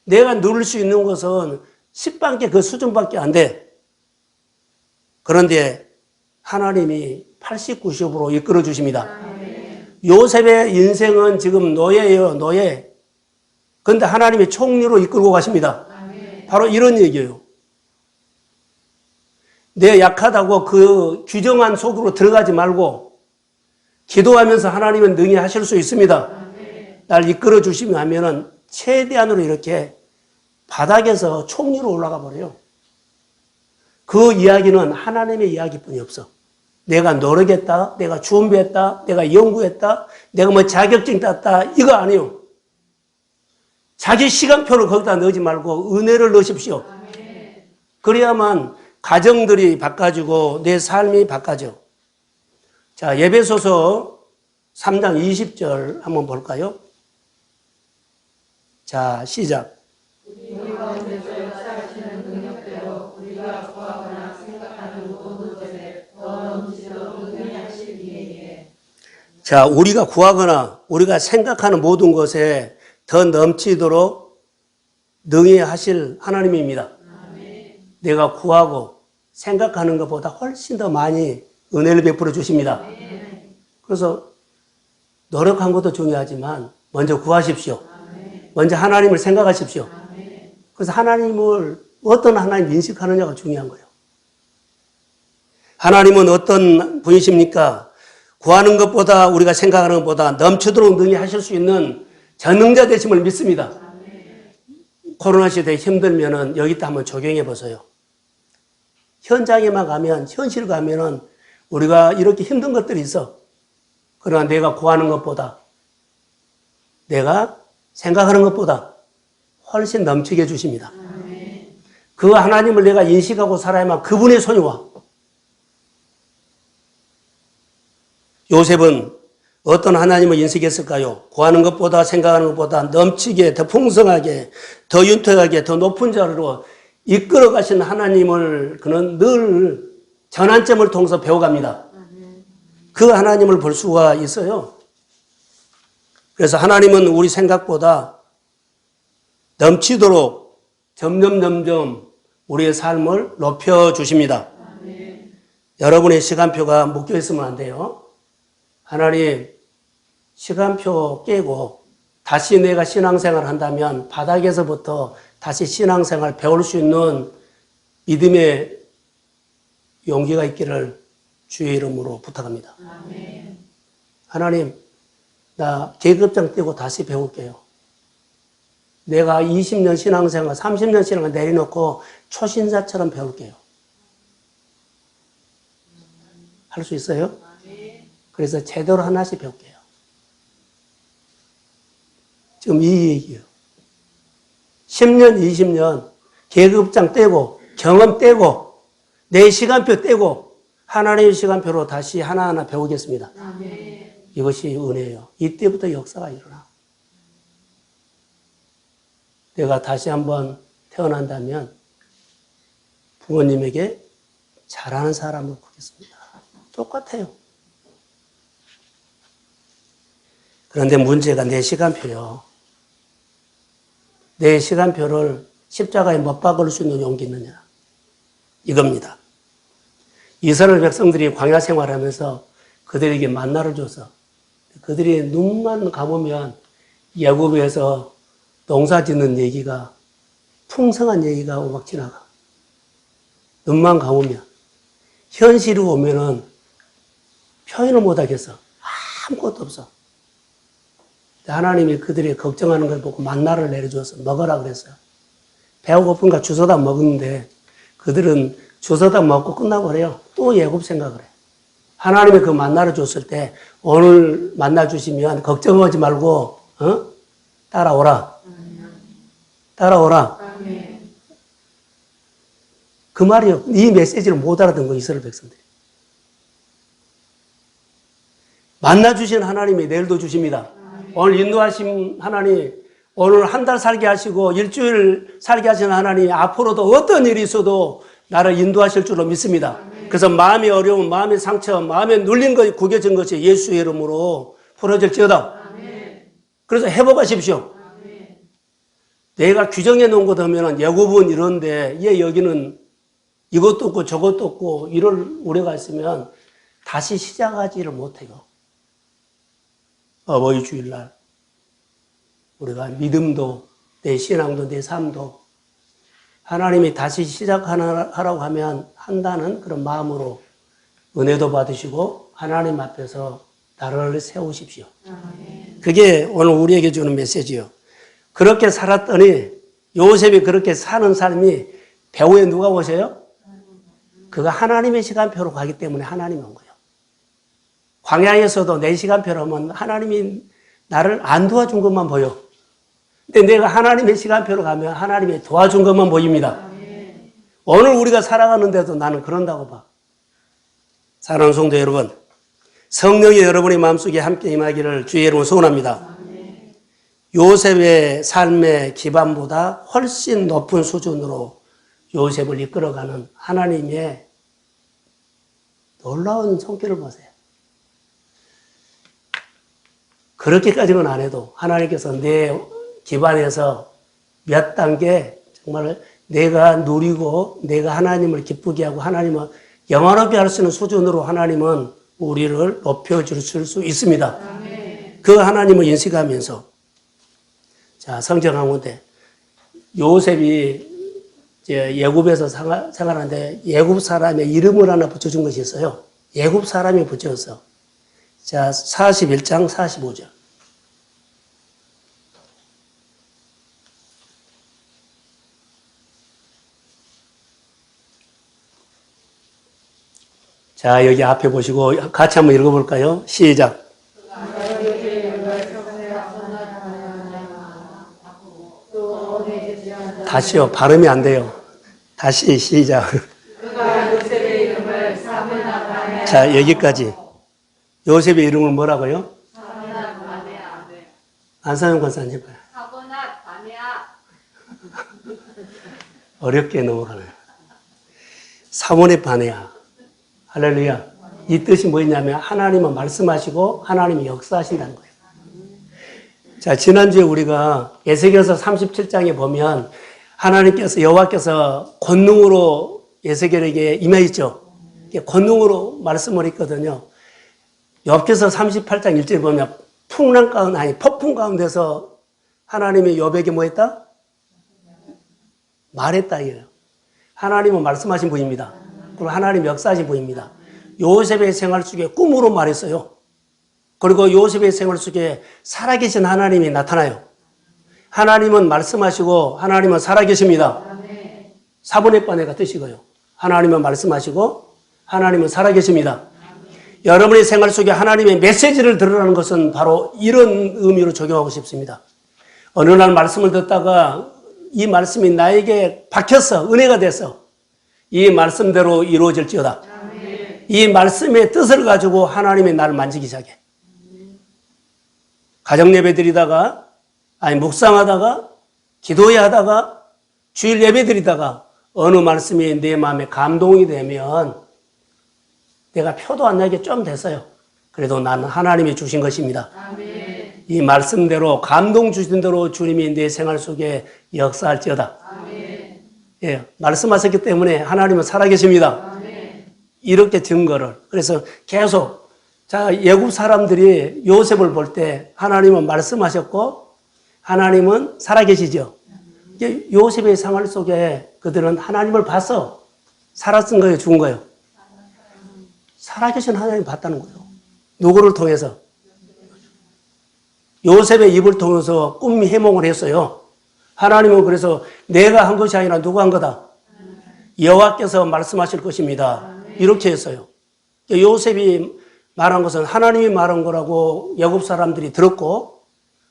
내가 누릴 수 있는 것은 10밖에 그 수준밖에 안 돼. 그런데 하나님이 80, 90으로 이끌어 주십니다. 요셉의 인생은 지금 노예예요, 노예. 그런데 하나님이 총리로 이끌고 가십니다. 바로 이런 얘기예요. 내 약하다고 그 규정한 속으로 들어가지 말고 기도하면서 하나님은 능히 하실 수 있습니다. 날 이끌어 주시면 하면은 최대한으로 이렇게 바닥에서 총리로 올라가 버려요. 그 이야기는 하나님의 이야기뿐이 없어. 내가 노력했다, 내가 준비했다, 내가 연구했다, 내가 뭐 자격증 땄다, 이거 아니에요. 자기 시간표를 거기다 넣지 말고 은혜를 넣으십시오. 그래야만 가정들이 바꿔지고 내 삶이 바꿔져. 자, 에베소서 3장 20절 한번 볼까요? 자, 시작. 우리 가운데서 역사하시는 능력대로 우리가 구하거나 생각하는 모든 것에 더 넘치도록 능히 하실 이에게. 자, 우리가 구하거나 우리가 생각하는 모든 것에 더 넘치도록 능히 하실 하나님입니다. 내가 구하고 생각하는 것보다 훨씬 더 많이 은혜를 베풀어 주십니다. 그래서 노력한 것도 중요하지만 먼저 구하십시오. 먼저 하나님을 생각하십시오. 그래서 하나님을 어떤 하나님 인식하느냐가 중요한 거예요. 하나님은 어떤 분이십니까? 구하는 것보다 우리가 생각하는 것보다 넘치도록 능히 하실 수 있는 전능자 되심을 믿습니다. 코로나 시대에 힘들면은 여기다 한번 적용해 보세요. 현장에만 가면, 현실 가면은 우리가 이렇게 힘든 것들이 있어. 그러나 내가 구하는 것보다, 내가 생각하는 것보다 훨씬 넘치게 해주십니다. 그 하나님을 내가 인식하고 살아야만 그분의 손이 와. 요셉은 어떤 하나님을 인식했을까요? 구하는 것보다 생각하는 것보다 넘치게, 더 풍성하게, 더 윤택하게, 더 높은 자리로 이끌어 가신 하나님을 그는 늘 전환점을 통해서 배워갑니다. 그 하나님을 볼 수가 있어요. 그래서 하나님은 우리 생각보다 넘치도록 점점 우리의 삶을 높여주십니다. 여러분의 시간표가 묶여 있으면 안 돼요. 하나님, 시간표 깨고 다시 내가 신앙생활 한다면 바닥에서부터 다시 신앙생활 배울 수 있는 믿음의 용기가 있기를 주의 이름으로 부탁합니다. 하나님, 나 계급장 떼고 다시 배울게요. 내가 20년 신앙생활, 30년 신앙을 내려놓고 초신자처럼 배울게요. 할 수 있어요? 그래서 제대로 하나씩 배울게요. 지금 이 얘기예요. 10년, 20년 계급장 떼고 경험 떼고 내 시간표 떼고 하나님의 시간표로 다시 하나하나 배우겠습니다. 이것이 은혜예요. 이때부터 역사가 일어나. 내가 다시 한번 태어난다면 부모님에게 잘하는 사람을 구겠습니다. 똑같아요. 그런데 문제가 내 시간표요. 내 시간표를 십자가에 못 박을 수 있는 용기 있느냐. 이겁니다. 이스라엘 백성들이 광야 생활하면서 그들에게 만나를 줘서 그들이 눈만 감으면 야곱에서 농사 짓는 얘기가 풍성한 얘기가 막 지나가. 눈만 감으면. 현실로 오면은 표현을 못 하겠어. 아무것도 없어. 하나님이 그들이 걱정하는 걸 보고 만나를 내려줘서 먹으라 그랬어요. 배가 고픈가 주워다 먹었는데 그들은 주워다 먹고 끝나고 그래요. 또 애굽 생각을 해요. 하나님이 그 만나를 줬을 때 오늘 만나 주시면 걱정하지 말고 따라오라. 따라오라. 그 말이요. 이 메시지를 못 알아듣은 거 이스라엘 백성들이. 만나 주신 하나님이 내일도 주십니다. 오늘 인도하신 하나님, 오늘 한 달 살게 하시고 일주일 살게 하신 하나님 앞으로도 어떤 일이 있어도 나를 인도하실 줄로 믿습니다. 그래서 마음의 어려움, 마음의 상처, 마음에 눌린 것이 구겨진 것이 예수의 이름으로 풀어질지어다. 그래서 회복하십시오. 내가 규정해 놓은 것 하면 예굽은 이런데 얘 여기는 이것도 없고 저것도 없고 이럴 우려가 있으면 다시 시작하지를 못해요. 어버이 주일날 우리가 믿음도 내 신앙도 내 삶도 하나님이 다시 시작하라고 하면 한다는 그런 마음으로 은혜도 받으시고 하나님 앞에서 나를 세우십시오. 그게 오늘 우리에게 주는 메시지요. 그렇게 살았더니 요셉이 그렇게 사는 삶이 배후에 누가 오셔요? 그가 하나님의 시간표로 가기 때문에 하나님이 온 거예요. 광야에서도 내 시간표로 하면 하나님이 나를 안 도와준 것만 보여. 근데 내가 하나님의 시간표로 가면 하나님이 도와준 것만 보입니다. 오늘 우리가 살아가는데도 나는 그런다고 봐. 사랑하는 성도 여러분, 성령이 여러분의 마음속에 함께 임하기를 주의 이름으로 소원합니다. 요셉의 삶의 기반보다 훨씬 높은 수준으로 요셉을 이끌어가는 하나님의 놀라운 손길을 보세요. 그렇게까지는 안 해도 하나님께서 내 기반에서 몇 단계 정말 내가 누리고 내가 하나님을 기쁘게 하고 하나님을 영원하게 할 수 있는 수준으로 하나님은 우리를 높여줄 수 있습니다. 그 하나님을 인식하면서 자, 성경 가운데 요셉이 이제 예굽에서 생활하는데 예굽 사람의 이름을 하나 붙여준 것이 있어요. 예굽 사람이 붙였어. 자, 41장 45절. 자, 여기 앞에 보시고 같이 한번 읽어볼까요? 시작. 다시요. 발음이 안 돼요. 다시 시작. 자, 여기까지. 요셉의 이름은 뭐라고요? 안사영 권사님. 어렵게 넘어가네요. 사모네 바네아. 할렐루야. 이 뜻이 뭐였냐면 하나님은 말씀하시고 하나님이 역사하신다는 거예요. 자, 지난주에 우리가 에스겔서 37장에 보면 하나님께서 여호와께서 권능으로 에스겔에게 임하였죠. 권능으로 말씀을 했거든요. 욥기서 38장 1절에 보면 폭풍 가운데서 하나님이 욥에게 뭐 했다? 말했다 이거예요. 하나님은 말씀하신 분입니다. 그리고 하나님 역사하신 분입니다. 요셉의 생활 속에 꿈으로 말했어요. 그리고 요셉의 생활 속에 살아계신 하나님이 나타나요. 하나님은 말씀하시고 하나님은 살아계십니다. 사분의 번뇌가 뜻이고요. 하나님은 말씀하시고 하나님은 살아계십니다. 여러분의 생활 속에 하나님의 메시지를 들으라는 것은 바로 이런 의미로 적용하고 싶습니다. 어느 날 말씀을 듣다가 이 말씀이 나에게 박혔어. 은혜가 됐어. 이 말씀대로 이루어질지어다. 이 말씀의 뜻을 가지고 하나님이 나를 만지기 시작해. 가정 예배 드리다가 아니 묵상하다가 기도회 하다가 주일 예배 드리다가 어느 말씀이 내 마음에 감동이 되면 내가 표도 안 나게 좀 됐어요. 그래도 나는 하나님이 주신 것입니다. 아멘. 이 말씀대로 감동 주신 대로 주님이 내 생활 속에 역사할지어다. 아멘. 예, 말씀하셨기 때문에 하나님은 살아계십니다. 아멘. 이렇게 증거를 그래서 계속 자 예굽 사람들이 요셉을 볼 때 하나님은 말씀하셨고 하나님은 살아계시죠. 요셉의 생활 속에 그들은 하나님을 봤어. 살았은 거예요, 죽은 거예요. 살아계신 하나님 봤다는 거예요. 누구를 통해서? 요셉의 입을 통해서 꿈 해몽을 했어요. 하나님은 그래서 내가 한 것이 아니라 누가 한 거다? 여호와께서 말씀하실 것입니다. 이렇게 했어요. 요셉이 말한 것은 하나님이 말한 거라고 애굽 사람들이 들었고,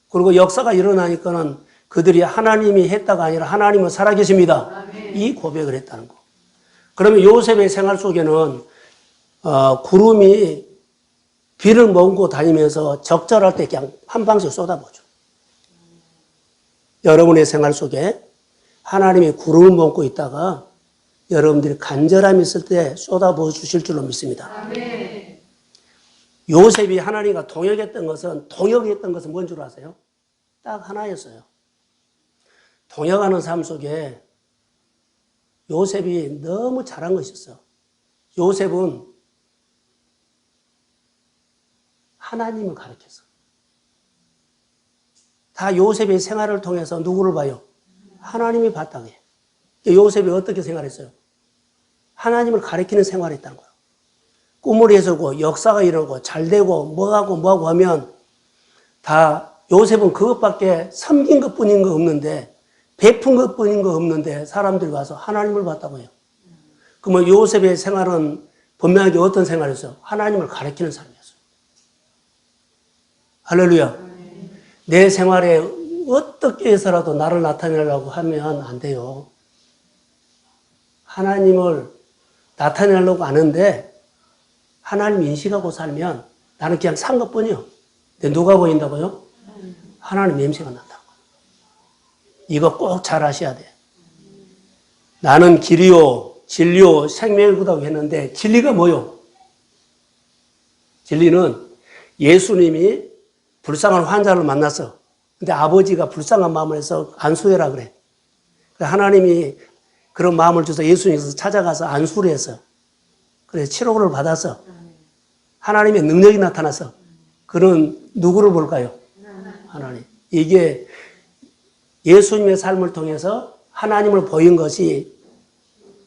그리고 역사가 일어나니까는 그들이 하나님이 했다가 아니라 하나님은 살아계십니다. 이 고백을 했다는 거. 그러면 요셉의 생활 속에는 구름이 비를 머금고 다니면서 적절할 때 그냥 한 방씩 쏟아보죠. 여러분의 생활 속에 하나님이 구름을 머금고 있다가 여러분들이 간절함이 있을 때 쏟아부어 주실 줄로 믿습니다. 아멘. 요셉이 하나님과 동역했던 것은 뭔 줄 아세요? 딱 하나였어요. 동역하는 삶 속에 요셉이 너무 잘한 것이 있어. 요셉은 하나님을 가르쳤어. 다 요셉의 생활을 통해서 누구를 봐요? 하나님이 봤다고 해요. 요셉이 어떻게 생활했어요? 하나님을 가르치는 생활을 했다는 거예요. 꿈을 해서고 역사가 일어나고 잘되고 뭐하고 하면 다 요셉은 그것밖에 섬긴 것뿐인 거 없는데, 베푼 것뿐인 거 없는데 사람들이 와서 하나님을 봤다고 해요. 그러면 요셉의 생활은 분명하게 어떤 생활이었어요? 하나님을 가르치는 삶이었어요. 할렐루야. 내 생활에 어떻게 해서라도 나를 나타내려고 하면 안 돼요. 하나님을 나타내려고 하는데 하나님 인식하고 살면 나는 그냥 산 것뿐이요. 근데 누가 보인다고요? 하나님 냄새가 난다고. 이거 꼭 잘 아셔야 돼. 나는 길이요, 진리요, 생명이라고 했는데 진리가 뭐요? 진리는 예수님이 불쌍한 환자를 만났어. 근데 아버지가 불쌍한 마음을 해서 안수해라 그래. 하나님이 그런 마음을 줘서 예수님께서 찾아가서 안수를 했어. 그래서 치료를 받았어. 하나님의 능력이 나타났어. 그는 누구를 볼까요? 하나님. 이게 예수님의 삶을 통해서 하나님을 보인 것이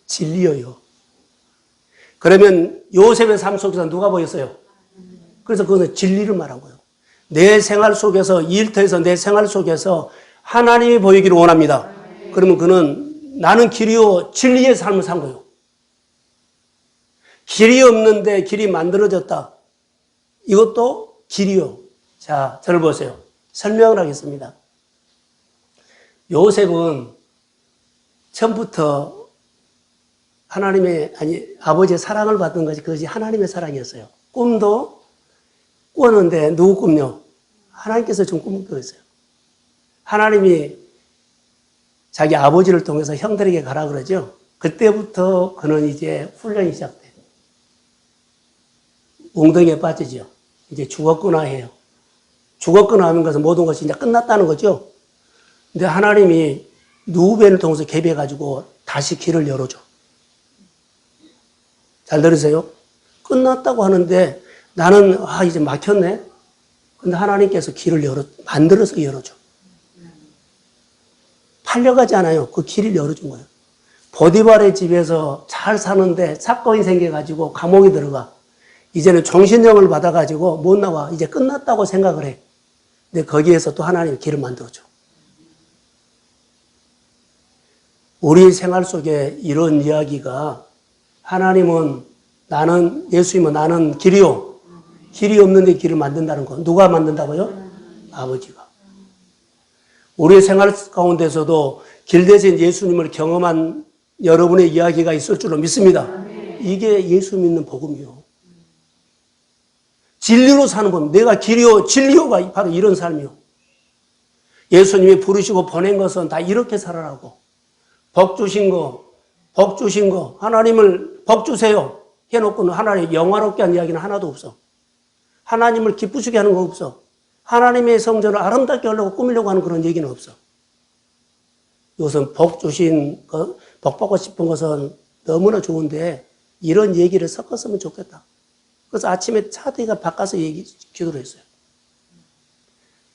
진리예요. 그러면 요셉의 삶 속에서 누가 보였어요? 그래서 그것은 진리를 말한 거예요. 내 생활 속에서, 이 일터에서 내 생활 속에서 하나님이 보이기를 원합니다. 그러면 그는 나는 길이요 진리의 삶을 산 거예요. 길이 없는데 길이 만들어졌다. 이것도 길이요. 자, 저를 보세요. 설명을 하겠습니다. 요셉은 처음부터 아버지의 사랑을 받은 것이 그것이 하나님의 사랑이었어요. 꿈도 꾸었는데 누구 꿈요? 하나님께서 준 꿈을 꾸었어요. 하나님이 자기 아버지를 통해서 형들에게 가라 그러죠. 그때부터 그는 이제 훈련이 시작돼요. 웅덩이에 빠지죠. 이제 죽었구나 해요. 죽었구나 하는 것은 모든 것이 이제 끝났다는 거죠. 근데 하나님이 누벤을 통해서 개입해가지고 다시 길을 열어줘. 잘 들으세요? 끝났다고 하는데 나는 이제 막혔네. 근데 하나님께서 길을 만들어서 열어줘. 팔려가지 않아요. 그 길을 열어준 거예요. 보디발의 집에서 잘 사는데 사건이 생겨가지고 감옥에 들어가. 이제는 종신형을 받아가지고 못 나와. 이제 끝났다고 생각을 해. 근데 거기에서 또 하나님이 길을 만들어줘. 우리 생활 속에 이런 이야기가 예수님은 나는 길이요. 길이 없는데 길을 만든다는 거. 누가 만든다고요? 아버지가. 우리의 생활 가운데서도 길 대신 예수님을 경험한 여러분의 이야기가 있을 줄로 믿습니다. 이게 예수 믿는 복음이요. 진리로 사는 법. 내가 길이요, 진리요가 바로 이런 삶이요. 예수님이 부르시고 보낸 것은 다 이렇게 살아라고. 복 주신 거, 하나님을 복 주세요. 해놓고는 하나님 영화롭게 한 이야기는 하나도 없어. 하나님을 기쁘시게 하는 거 없어. 하나님의 성전을 아름답게 하려고 꾸미려고 하는 그런 얘기는 없어. 이것은 복 주신 것, 복 받고 싶은 것은 너무나 좋은데 이런 얘기를 섞었으면 좋겠다. 그래서 아침에 차디가 바꿔서 기도를 했어요.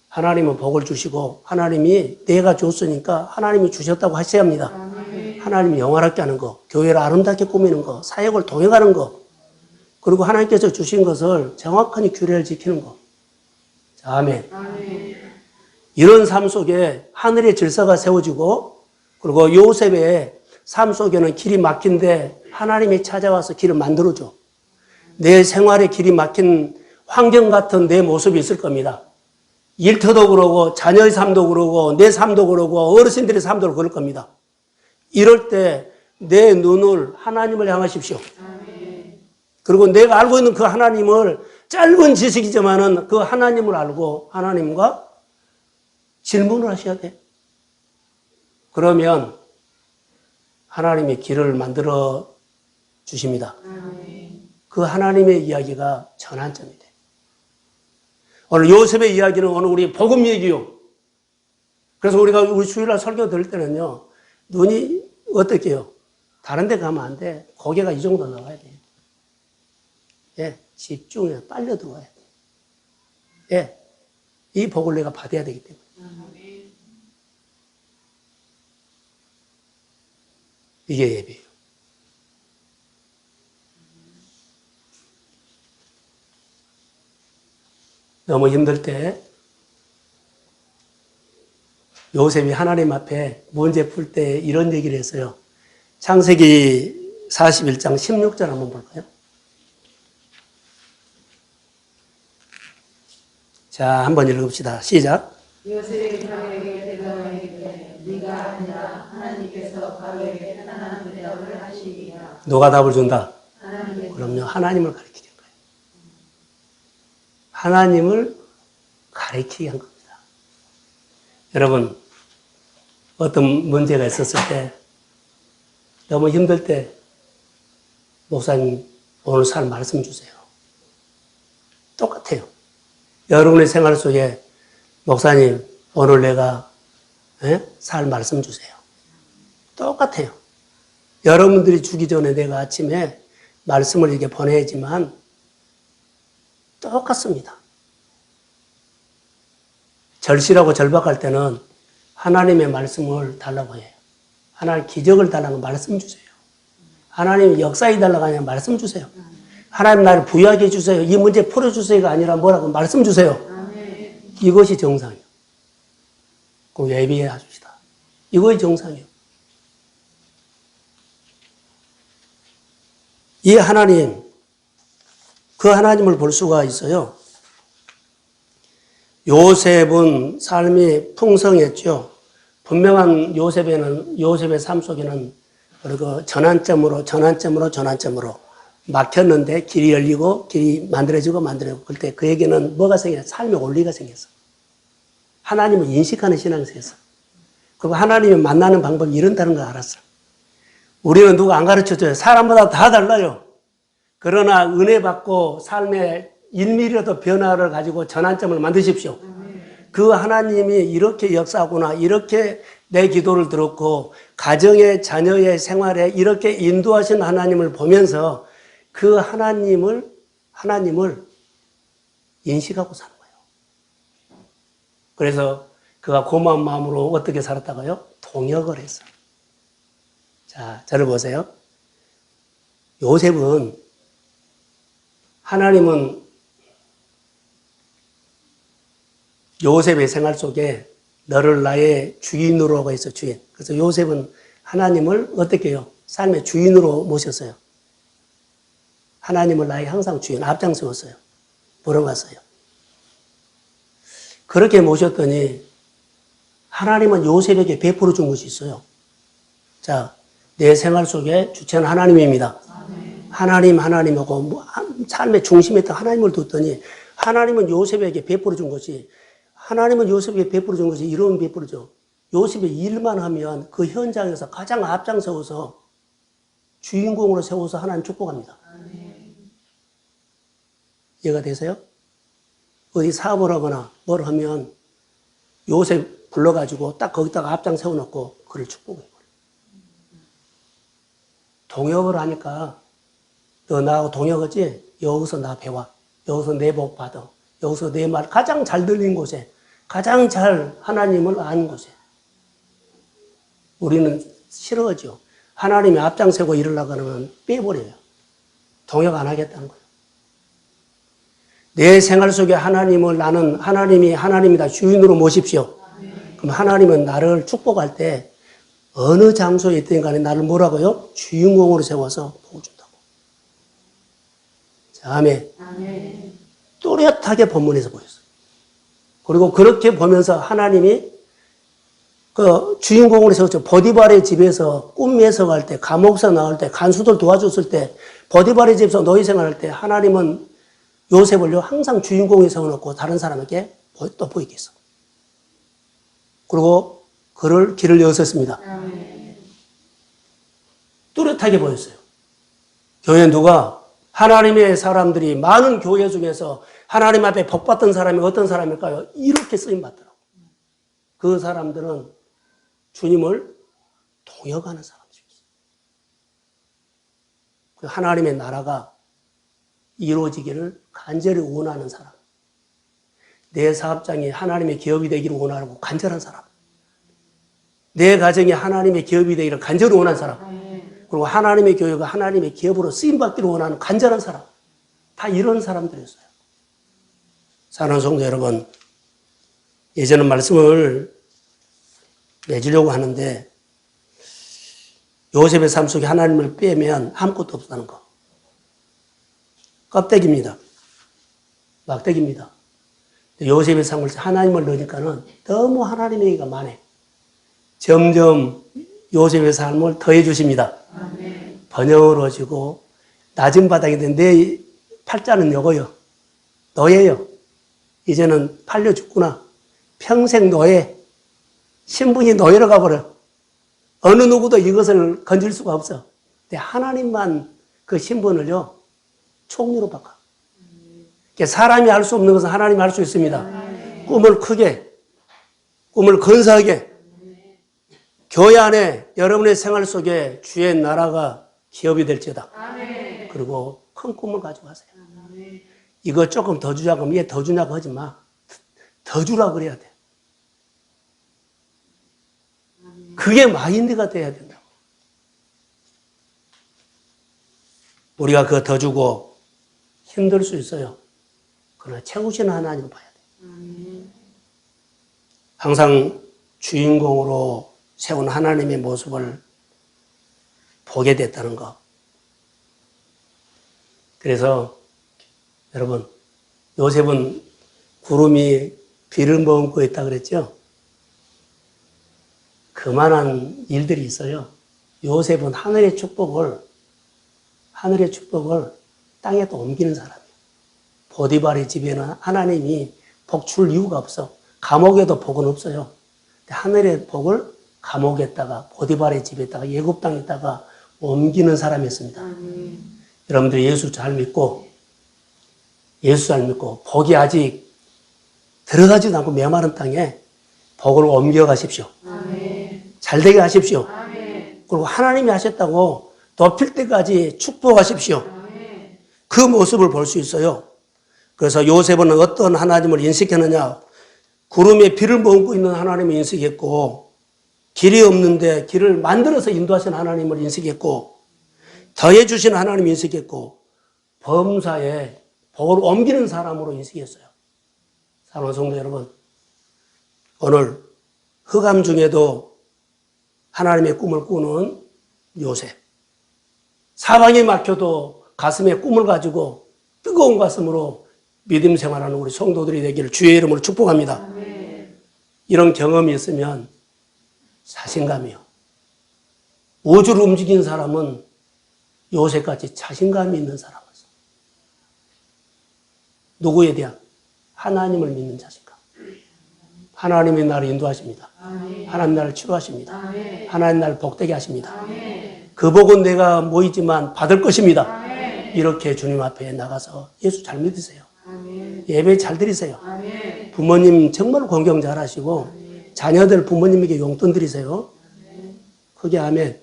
하나님은 복을 주시고 하나님이 내가 줬으니까 하나님이 주셨다고 하셔야 합니다. 하나님이 영화롭게 하는 거, 교회를 아름답게 꾸미는 거, 사역을 동행하는 거, 그리고 하나님께서 주신 것을 정확하게 규례를 지키는 거. 자, 아멘. 이런 삶 속에 하늘의 질서가 세워지고 그리고 요셉의 삶 속에는 길이 막힌데 하나님이 찾아와서 길을 만들어줘. 내 생활에 길이 막힌 환경 같은 내 모습이 있을 겁니다. 일터도 그러고 자녀의 삶도 그러고 내 삶도 그러고 어르신들의 삶도 그럴 겁니다. 이럴 때 내 눈을 하나님을 향하십시오. 그리고 내가 알고 있는 그 하나님을 짧은 지식이지만은 그 하나님을 알고 하나님과 질문을 하셔야 돼. 그러면 하나님이 길을 만들어 주십니다. 그 하나님의 이야기가 전환점이 돼. 오늘 요셉의 이야기는 오늘 우리 복음 얘기요. 그래서 우리가 우리 주일날 설교 들을 때는요, 눈이 어떻게요? 다른 데 가면 안 돼. 고개가 이 정도 나와야 돼요. 예, 집중해. 빨려 들어와야 돼. 예, 이 복을 내가 받아야 되기 때문에. 이게 예배예요. 너무 힘들 때 요셉이 하나님 앞에 문제 풀 때 이런 얘기를 했어요. 창세기 41장 16절 한번 볼까요? 자, 한번 읽읍시다. 시작. 요셉이 바로에게 대답하기를 네가 아니라 하나님께서 바로에게 편안한 대답을 하시리라. 누가 답을 준다? 하나님께서. 그럼요. 하나님을 가리키는 거예요. 하나님을 가리키게 한 겁니다. 여러분, 어떤 문제가 있었을 때 너무 힘들 때 목사님 오늘 살 말씀 주세요. 똑같아요. 여러분의 생활 속에 목사님 오늘 내가 살 말씀 주세요. 똑같아요. 여러분들이 주기 전에 내가 아침에 말씀을 이렇게 보내야지만 똑같습니다. 절실하고 절박할 때는 하나님의 말씀을 달라고 해요. 하나님 기적을 달라고 말씀 주세요. 하나님 역사해 달라고 하냐 말씀 주세요. 하나님 나를 부유하게 해주세요. 이 문제 풀어주세요가 아니라 뭐라고 말씀 주세요. 이것이 정상이에요. 꼭 예비해 줍시다. 이것이 정상이에요. 이 하나님, 그 하나님을 볼 수가 있어요. 요셉은 삶이 풍성했죠. 분명한 요셉의 삶 속에는 그리고 전환점으로 막혔는데 길이 열리고 길이 만들어지고 그럴 때 그에게는 뭐가 생겼어? 삶의 원리가 생겼어. 하나님을 인식하는 신앙이 생겼어. 그리고 하나님을 만나는 방법이 이런다는 걸 알았어. 우리는 누가 안 가르쳐줘요. 사람마다 다 달라요. 그러나 은혜 받고 삶의 1mm라도 변화를 가지고 전환점을 만드십시오. 그 하나님이 이렇게 역사하구나, 이렇게 내 기도를 들었고 가정의 자녀의 생활에 이렇게 인도하신 하나님을 보면서 그 하나님을 인식하고 사는 거예요. 그래서 그가 고마운 마음으로 어떻게 살았다고요? 동역을 했어요. 자, 저를 보세요. 하나님은 요셉의 생활 속에 너를 나의 주인으로 하고 있어, 주인. 그래서 요셉은 하나님을 어떻게 해요? 삶의 주인으로 모셨어요. 하나님을 나의 항상 주인, 앞장세웠어요. 물어봤어요. 그렇게 모셨더니 하나님은 요셉에게 베풀어 준 것이 있어요. 자, 내 생활 속에 주체는 하나님입니다. 하나님하고 삶의 중심에 있던 하나님을 뒀더니 하나님은 요셉에게 베풀어 준 것이 이런 베풀어줘. 요셉이 일만 하면 그 현장에서 가장 앞장서서 주인공으로 세워서 하나님 축복합니다. 이해가 되세요? 어디 사업을 하거나 뭘 하면 요셉 불러가지고 딱 거기다가 앞장 세워놓고 그를 축복해버려요. 동역을 하니까 너 나하고 동역하지? 여기서 나 배워. 여기서 내 복 받아. 여기서 내 말 가장 잘 들린 곳에 가장 잘 하나님을 아는 곳에 우리는 싫어하죠. 하나님이 앞장서고 이러려고 하면 빼버려요. 동역 안 하겠다는 거예요. 내 생활 속에 하나님을 나는 하나님이 하나님이다 주인으로 모십시오. 그럼 하나님은 나를 축복할 때 어느 장소에 있든 간에 나를 뭐라고요? 주인공으로 세워서 복을 준다고. 자, 아멘. 또렷하게 본문에서 보였어요. 그리고 그렇게 보면서 하나님이 그 주인공으로 세웠죠. 보디발의 집에서 꿈 예성할 때, 감옥에서 나올 때, 간수들 도와줬을 때, 보디발의 집에서 노예 생활할 때 하나님은 요셉을요 항상 주인공에 세워놓고 다른 사람에게 또 보이게 했어. 그리고 그를 길을 여셨습니다. 뚜렷하게 보였어요. 교회 누가 하나님의 사람들이 많은 교회 중에서 하나님 앞에 복받던 사람이 어떤 사람일까요? 이렇게 쓰임받더라고. 그 사람들은 주님을 동역하는 사람들이었어요. 하나님의 나라가 이루어지기를 간절히 원하는 사람. 내 사업장이 하나님의 기업이 되기를 원하고 간절한 사람. 내 가정이 하나님의 기업이 되기를 간절히 원하는 사람. 그리고 하나님의 교회가 하나님의 기업으로 쓰임받기를 원하는 간절한 사람. 다 이런 사람들이었어요. 사랑하는 성도 여러분, 예전에 말씀을 맺으려고 하는데 요셉의 삶 속에 하나님을 빼면 아무것도 없다는 거. 껍데기입니다. 막대기입니다. 요셉의 삶을 하나님을 넣으니까는 너무 하나님의 얘기가 많아. 점점 요셉의 삶을 더해 주십니다. 번영으로지고 낮은 바닥인데 내 팔자는 요거요. 노예요. 이제는 팔려 죽구나. 평생 노예. 신분이 노예로 가버려. 어느 누구도 이것을 건질 수가 없어. 근데 하나님만 그 신분을요 총리로 바꿔. 사람이 할 수 없는 것은 하나님이 할 수 있습니다. 꿈을 크게, 꿈을 근사하게, 교회 안에 여러분의 생활 속에 주의 나라가 기업이 될지어다. 그리고 큰 꿈을 가지고 가세요. 이거 조금 더 주자고 하면 얘 더 주냐고 하지 마. 더 주라고 그래야 돼. 그게 마인드가 돼야 된다고. 우리가 그거 더 주고 힘들 수 있어요. 그러나 채우시는 하나님을 봐야 돼. 항상 주인공으로 세운 하나님의 모습을 보게 됐다는 거. 그래서 여러분, 요셉은 구름이 비를 머금고 있다 그랬죠? 그만한 일들이 있어요. 요셉은 하늘의 축복을 땅에 또 옮기는 사람이에요. 보디발의 집에는 하나님이 복 줄 이유가 없어. 감옥에도 복은 없어요. 하늘의 복을 감옥에다가 보디발의 집에다가 예굽 땅에다가 옮기는 사람이었습니다. 여러분들이 예수 잘 믿고 복이 아직 들어가지도 않고 메마른 땅에 복을 옮겨가십시오. 잘 되게 하십시오. 그리고 하나님이 하셨다고 높일 때까지 축복하십시오. 그 모습을 볼 수 있어요. 그래서 요셉은 어떤 하나님을 인식했느냐? 구름에 비를 머금고 있는 하나님을 인식했고, 길이 없는데 길을 만들어서 인도하신 하나님을 인식했고, 더해주신 하나님을 인식했고, 범사에 복을 옮기는 사람으로 인식했어요. 사랑하는 성도 여러분, 오늘 흑암 중에도 하나님의 꿈을 꾸는 요셉. 사방이 막혀도 가슴에 꿈을 가지고 뜨거운 가슴으로 믿음 생활하는 우리 성도들이 되기를 주의 이름으로 축복합니다. 이런 경험이 있으면 자신감이요. 우주를 움직이는 사람은 요셉같이 자신감이 있는 사람이었어. 누구에 대한? 하나님을 믿는 자신감. 하나님이 나를 인도하십니다. 하나님 나를 치료하십니다. 하나님 나를 복되게 하십니다. 그 복은 내가 모이지만 받을 것입니다. 이렇게 주님 앞에 나가서 예수 잘 믿으세요. 예배 잘 드리세요. 부모님 정말 공경 잘 하시고 자녀들 부모님에게 용돈 드리세요. 크게 아멘.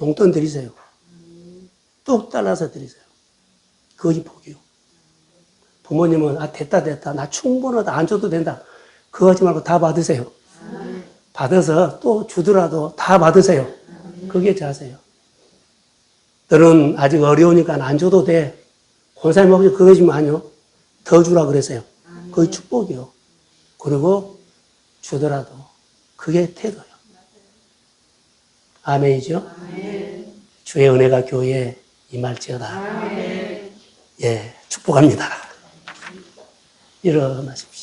용돈 드리세요. 뚝 잘라서 드리세요. 그것이 복이요. 부모님은 됐다 나 충분하다 안 줘도 된다. 그거 하지 말고 다 받으세요. 받아서 또 주더라도 다 받으세요. 그게 자세요. 너는 아직 어려우니까 안 줘도 돼. 권사님 아버지 그러지 마요. 더 주라 그랬어요. 그게 축복이요. 그리고 주더라도 그게 태도요. 아멘이죠? 주의 은혜가 교회에 임할지어다. 예, 축복합니다. 일어나십시오.